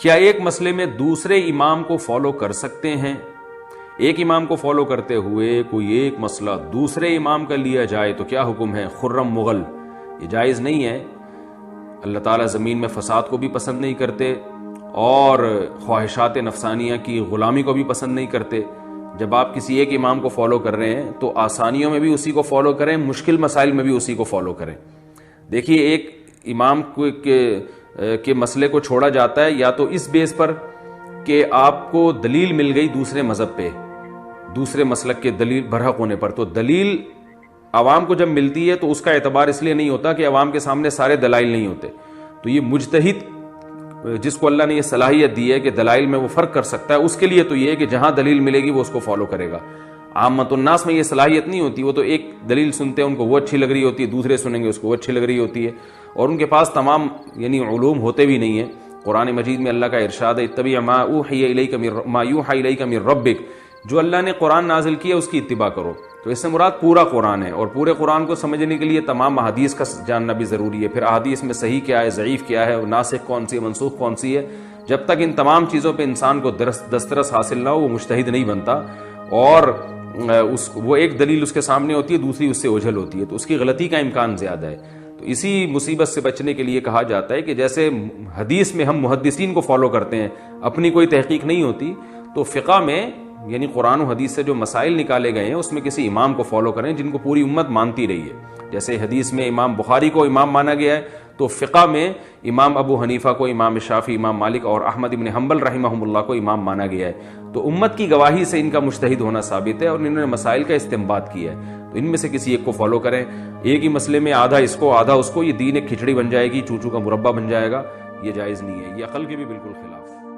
کیا ایک مسئلے میں دوسرے امام کو فالو کر سکتے ہیں؟ ایک امام کو فالو کرتے ہوئے کوئی ایک مسئلہ دوسرے امام کا لیا جائے تو کیا حکم ہے؟ خرم مغل، یہ جائز نہیں ہے۔ اللہ تعالیٰ زمین میں فساد کو بھی پسند نہیں کرتے اور خواہشات نفسانیہ کی غلامی کو بھی پسند نہیں کرتے۔ جب آپ کسی ایک امام کو فالو کر رہے ہیں تو آسانیوں میں بھی اسی کو فالو کریں، مشکل مسائل میں بھی اسی کو فالو کریں۔ دیکھیے، ایک امام کے مسئلے کو چھوڑا جاتا ہے یا تو اس بیس پر کہ آپ کو دلیل مل گئی دوسرے مذہب پہ، دوسرے مسلک کے دلیل برحق ہونے پر، تو دلیل عوام کو جب ملتی ہے تو اس کا اعتبار اس لیے نہیں ہوتا کہ عوام کے سامنے سارے دلائل نہیں ہوتے، تو یہ مجتہد جس کو اللہ نے یہ صلاحیت دی ہے کہ دلائل میں وہ فرق کر سکتا ہے، اس کے لیے تو یہ ہے کہ جہاں دلیل ملے گی وہ اس کو فالو کرے گا۔ عامت الناس میں یہ صلاحیت نہیں ہوتی، وہ تو ایک دلیل سنتے ہیں ان کو وہ اچھی لگ رہی ہوتی ہے، دوسرے سنیں گے اس کو وہ اچھی لگ رہی ہوتی ہے، اور ان کے پاس تمام علوم ہوتے بھی نہیں ہیں۔ قرآن مجید میں اللہ کا ارشاد ہے اتبع ما اوحی الیک من ربک، جو اللہ نے قرآن نازل کیا اس کی اتباع کرو، تو اس سے مراد پورا قرآن ہے، اور پورے قرآن کو سمجھنے کے لیے تمام احادیث کا جاننا بھی ضروری ہے۔ پھر احادیث میں صحیح کیا ہے، ضعیف کیا ہے، ناسخ کون سی ہے، منسوخ کون سی ہے، جب تک ان تمام چیزوں پہ انسان کو دسترس حاصل نہ ہو وہ مجتہد نہیں بنتا، اور وہ ایک دلیل اس کے سامنے ہوتی ہے، دوسری اس سے اوجھل ہوتی ہے، تو اس کی غلطی کا امکان زیادہ ہے۔ تو اسی مصیبت سے بچنے کے لیے کہا جاتا ہے کہ جیسے حدیث میں ہم محدثین کو فالو کرتے ہیں، اپنی کوئی تحقیق نہیں ہوتی، تو فقہ میں قرآن و حدیث سے جو مسائل نکالے گئے ہیں اس میں کسی امام کو فالو کریں جن کو پوری امت مانتی رہی ہے۔ جیسے حدیث میں امام بخاری کو امام مانا گیا ہے، تو فقہ میں امام ابو حنیفہ کو، امام شافعی، امام مالک اور احمد بن حنبل رحمہم اللہ کو امام مانا گیا ہے۔ تو امت کی گواہی سے ان کا مجتہد ہونا ثابت ہے اور انہوں نے مسائل کا استنباط کیا ہے، تو ان میں سے کسی ایک کو فالو کریں۔ ایک ہی مسئلے میں آدھا اس کو آدھا اس کو، یہ دین ایک کھچڑی بن جائے گی، چوچو کا مربع بن جائے گا، یہ جائز نہیں ہے، یہ عقل کے بھی بالکل خلاف ہے۔